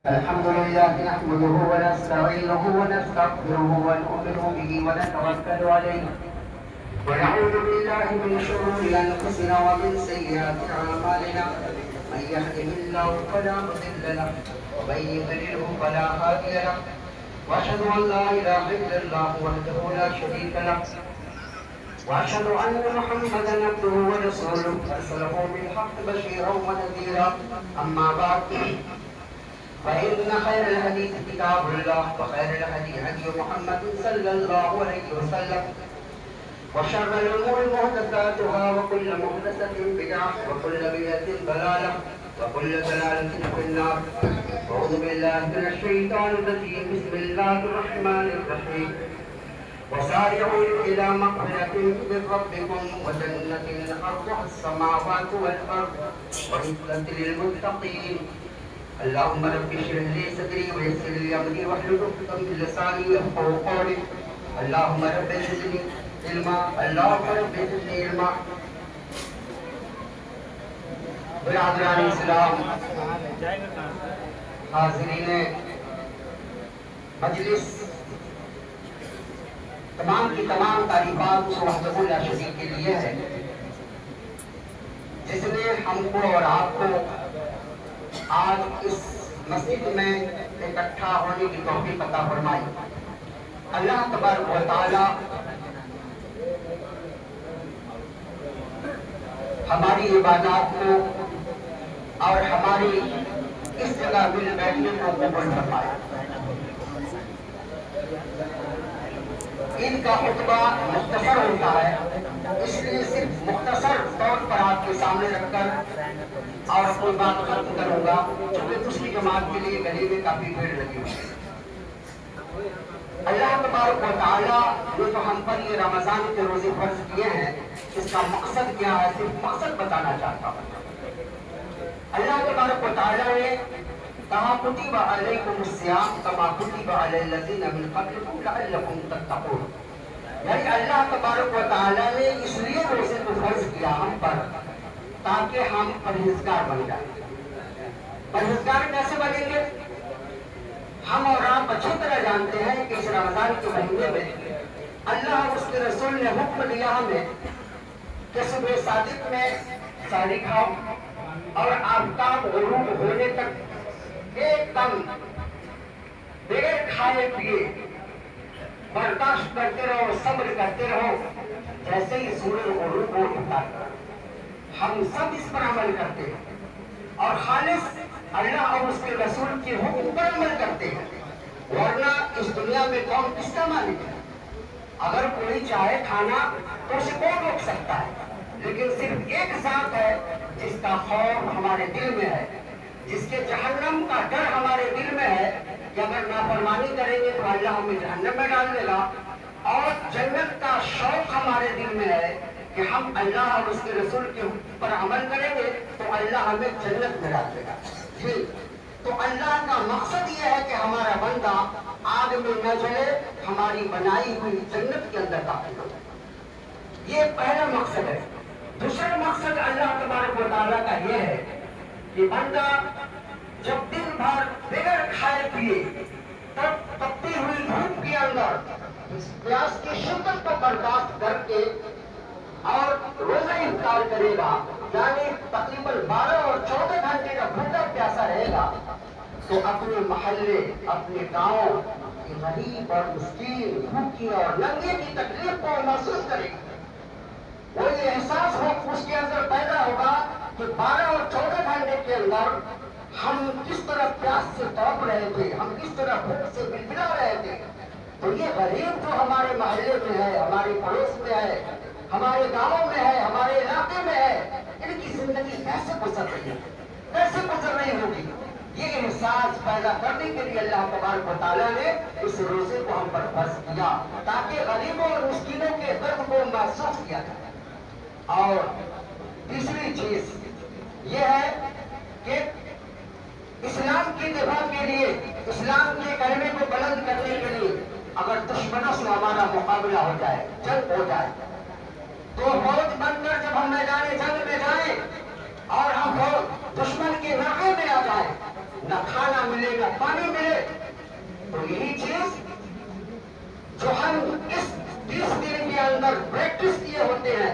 الحمد لله نحمده ونستعينه ونستغفره ونؤمن به ونتوكل عليه ونعوذ بالله من شرور انفسنا ومن سيئات اعمالنا من يهده الله فلا مضل له ومن يضلله فلا هادي له واشهد ان لا اله الا الله وحده لا شريك له واشهد ان محمدا عبده ورسوله ارسله بالحق بشيرا ونذيرا اما بعد فإن خير الحديث كتاب الله وخير الهدي هدي محمد صلى الله عليه وسلم وشر الأمور محدثاتها وكل محدثة بدعة وكل بدعة ضلالة وكل ضلالة في النار. أعوذ بالله من الشيطان الرجيم. بسم الله الرحمن الرحيم. وسارعوا إلى مغفرة من ربكم وجنة عرضها السماوات والأرض وعدة للمتقين. اللهم رب اشرح لي صدري ويسر لي امري واحلل عقدة من لساني يفقهوا قولي. اللهم رب زدني علما. اللهم رب زدني علما. برادران اسلام، حاضرین مجلس، تمام کی تمام تعریفات اس وحدہ لا شریک کے لیے ہے جس نے ہم کو اور آپ کو آج اس مسجد میں اکٹھا ہونے کی توفیق عطا فرمائی. اللہ تبارک و تعالی ہماری عبادات کو اور ہماری اس جگہ مل بیٹھنے کو قبول فرمائے. ان کا خطبہ مختصر ہوتا ہے، اس لیے صرف مختصر طور پر آپ کے سامنے رکھ کر اور اپنی بات ختم کروں گا، چونکہ دوسری جماعت کے لیے گلی میں کافی بھیڑ لگی ہوئی ہے. اللہ تبارک و تعالیٰ نے تو ہم پر یہ رمضان کے روزے فرض کیے ہیں، اس کا مقصد کیا ہے صرف مقصد بتانا چاہتا ہوں. اللہ تبارک و تعالیٰ نے کہا کتب علیکم الصیام کما کتب علی الذین من قبلکم لعلکم تتقون. یعنی اللہ تبارک و تعالیٰ نے اس لیے روزے کو فرض کیا ہم پر تاکہ ہم پرہیزگار بن جائیں. پرہیزگار کیسے بنیں گے؟ ہم اور آپ اچھی طرح جانتے ہیں کہ اس رمضان کے مہینے میں اللہ اور اس کے رسول نے حکم دیا ہمیں کہ صبح صادق میں سحری کھاؤ اور آفتاب غروب ہونے تک ایک دم بغیر کھائے پیے برداشت کرتے رہو، صبر کرتے رہو. جیسے ہی سورج غروب ہوتا ہے ہم سب اس پر عمل کرتے ہیں اور خالص اللہ اور اس کے رسول کے حکم پر عمل کرتے ہیں، ورنہ اس دنیا میں کون کس کا مالک ہے؟ اگر کوئی چاہے کھانا تو اسے کون روک سکتا ہے؟ لیکن صرف ایک ذات ہے جس کا خوف ہمارے دل میں ہے، جس کے جہنم کا ڈر ہمارے دل میں ہے کہ اگر نافرمانی کریں گے تو اللہ ہمیں جہنم میں ڈال دے گا، اور جنت کا شوق ہمارے دل میں ہے کہ ہم اللہ اور اس کے رسول کے حکم پر عمل کریں گے تو اللہ ہمیں جنت میں ڈال دے گا. جی، تو اللہ کا مقصد یہ ہے کہ ہمارا بندہ آگ میں نہ جلے، ہماری بنائی ہوئی جنت کے اندر داخل ہو. یہ پہلا مقصد ہے. دوسرا مقصد اللہ تبارک و تعالیٰ کا یہ ہے کہ بندہ جب دن بھر بغیر کھائے پیے تب تپتی ہوئی دھوپ کے اندر پیاس کی شدت کو برداشت کر کے اور روزہ افطار کرے گا، یعنی تقریباً 12 اور 14 گھنٹے کا بھوکا پیاسا رہے گا، تو اپنے محلے، اپنے گاؤں کے غریب اور مسکین، بھوکی اور ننگے کی تکلیف کو محسوس کرے گا. وہ یہ احساس ہو اس کے اندر پیدا ہوگا کہ 12 اور 14 گھنٹے کے اندر ہم کس طرح پیاس سے تڑپ رہے تھے، ہم کس طرح بھوک سے بلبلا رہے تھے. تو یہ غریب جو ہمارے محلے میں ہے، ہمارے پڑوس میں ہے، ہمارے گاؤں میں ہے، ہمارے علاقے میں ہے، ان کی زندگی کیسے گزر رہی ہے، کیسے گزر رہی ہوگی؟ یہ احساس پیدا کرنے کے لیے اللہ تبارک و تعالیٰ نے اس روزے کو ہم پر فرض کیا تاکہ غریبوں اور مسکینوں کے درد کو محسوس کیا جائے. اور تیسری چیز یہ ہے کہ اسلام کی دفاع کے لیے، اسلام کے کلمے کو بلند کرنے کے لیے اگر دشمنوں سے ہمارا مقابلہ ہو جائے، جنگ ہو جائے، تو فوج بن کر جب ہم میدان جنگ میں جائیں اور ہم دشمن کے ناکے میں آ جائیں نہ کھانا ملے نہ پانی ملے، تو یہی چیز جو ہم اس 20 دن کے اندر پریکٹس کیے ہوتے ہیں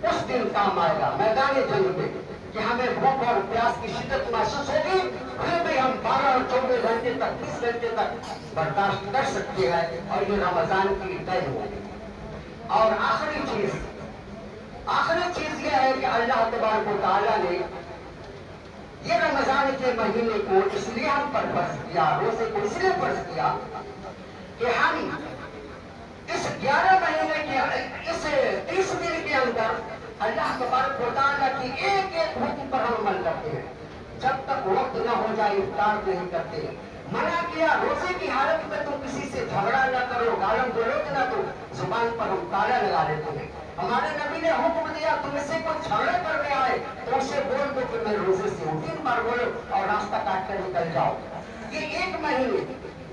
اس دن کام آئے گا میدان جنگ میں، کہ ہمیں بھوک اور پیاس کی شدت محسوس ہوگی، پھر بھی ہم 12 اور 24 گھنٹے تک 30 گھنٹے تک برداشت کر سکتے ہیں، اور یہ رمضان کی طے ہوگی۔ اور آخری چیز یہ ہے کہ اللہ تبارک و تعالیٰ نے یہ رمضان کے مہینے کو اس لیے ہم پر فرض کیا، روزے کو اس لیے فرض کیا کہ ہم اس 11 مہینے کے اس 30 دن کے اندر اللہ تبارک و تعالیٰ کی ایک ایک حکم پر ہم عمل کرتے ہیں۔ جب تک وقت نہ ہو جائے افطار نہیں کرتے۔ منع کیا روزے کی حالت میں تم کسی سے جھگڑا نہ کرو، گالم گلوچ نہ کرو، زبان پر ہم تالا لگا لیتے ہیں۔ ہمارے نبی نے حکم دیا تم سے کوئی جھگڑا کرنے آئے تو اسے بول دو کہ میں روزے سے ہوں، 3 بار بولو اور راستہ کاٹ کر نکل جاؤ۔ یہ ایک مہینے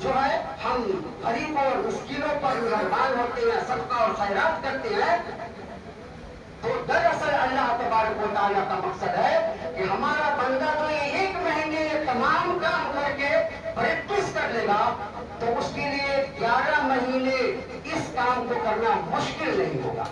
جو ہے ہم غریبوں اور مسکینوں پر مہربان ہوتے ہیں، صدقہ اور خیرات کرتے ہیں، تو دراصل اللہ تبارک و تعالیٰ کا مقصد ہے کہ ہمارا بندہ تو یہ ایک مہینے تمام کام کر کے پریکٹس کر لے گا تو اس کے لیے 11 مہینے اس کام کو کرنا مشکل نہیں ہوگا۔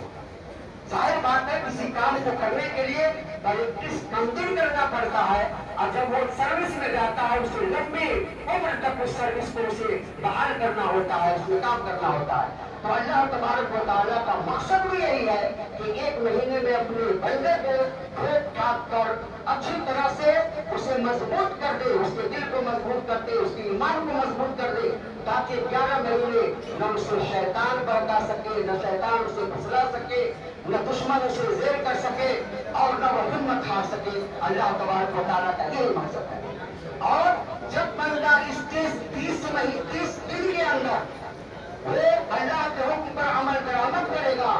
ظاہر بات ہے کسی کام کو کرنے کے لیے پریکٹس کم دن کرنا پڑتا ہے، اور جب وہ سروس میں جاتا ہے اسے لمبی عمر تک اس سروس کو اسے بحال کرنا ہوتا ہے، اس میں کام کرنا ہوتا ہے۔ تو اللہ تبارک و تعالیٰ کا مقصد بھی یہی ہے کہ ایک مہینے میں اپنے بندے کو کھود کھاد کر اچھی طرح سے اسے مضبوط کر دے، اس کے دل کو مضبوط کر دے، اس کے ایمان کو مضبوط کر دے، تاکہ 11 مہینے نہ اسے شیطان بہکا سکے، نہ شیطان اسے پھسلا سکے، نہ دشمن اسے زیر کر سکے، اور نہ وہ ہمت ہار سکے۔ اللہ تبارک و تعالیٰ کا یہی مقصد ہے۔ اور جب بندہ اس 30 دن کے اندر وہ اللہ کے حکم پر عمل درآمد کرے گا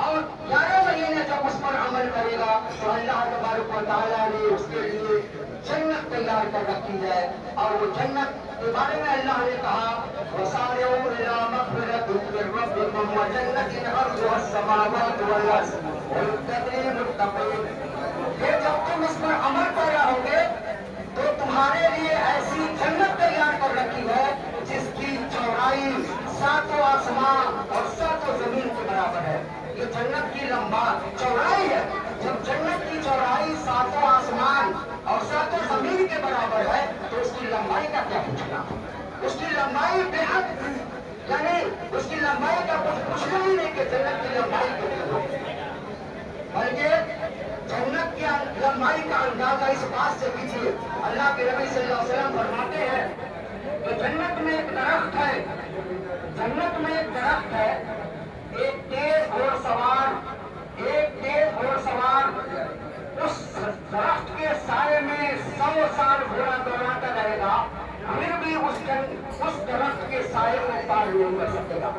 اور 11 مہینے جب اس پر عمل کرے گا تو اللہ تبارک و تعالیٰ نے اس کے لیے جنت تیار کر رکھی ہے، اور وہ جنت کے بارے میں اللہ نے کہا وَسَارِعُوا إِلَىٰ مَغْفِرَةٍ مِّن رَّبِّكُمْ وَجَنَّةٍ عَرْضُهَا السَّمَاوَاتُ وَالْأَرْضُ أُعِدَّتْ لِلْمُتَّقِينَ۔ کہ جب تم اس پر عمل کر رہو گے تو تمہارے لیے ایسی جنت تیار کر رکھی ہے جس کی چوڑائی 7 آسمان اور 7 زمین کے برابر ہے۔ یہ جنت کی چوڑائی ہے۔ جب جنت کی چوڑائی 7 آسمان اور 7 زمین کے برابر ہے تو اس کی لمبائی کا کیا پوچھنا؟ اس کی لمبائی بے حد، یعنی اس کی لمبائی کا کچھ پوچھنا ہی نہیں کہ جنت کی لمبائی کتنی ہو، بلکہ جنت کی لمبائی کا اندازہ اس بات سے کیجیے۔ اللہ کے نبی صلی اللہ علیہ وسلم فرماتے ہیں کہ جنت میں ایک درخت ہے، جنت میں ایک درخت ہے، ایک تیز گھوڑ سوار اس درخت کے سائے میں 100 سال گھوڑا دوڑاتا رہے گا، پھر بھی اس درخت کے سائے کو پار نہیں کر سکے گا۔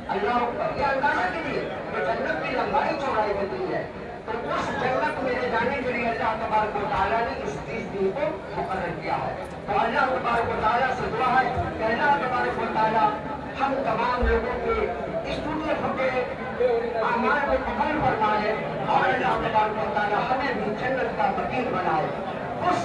اللہ یہ اندازہ کیجیے کہ جنت کی لمبائی چوڑائی کتنی ہے۔ تو اس جنت میں لے جانے کے لیے اللہ تبارک و تعالیٰ نے اس 30 دن کو مقرر کیا ہے۔ تو اللہ تبارک و تعالیٰ سے دعا ہے کہ اللہ تبارک و تعالیٰ ہم تمام لوگوں کے اس ٹوٹے پھوٹے اعمال کو قبول فرمائے، اور اللہ تبارک و تعالیٰ ہمیں بھی جنت کا مقیم بنائے۔ اس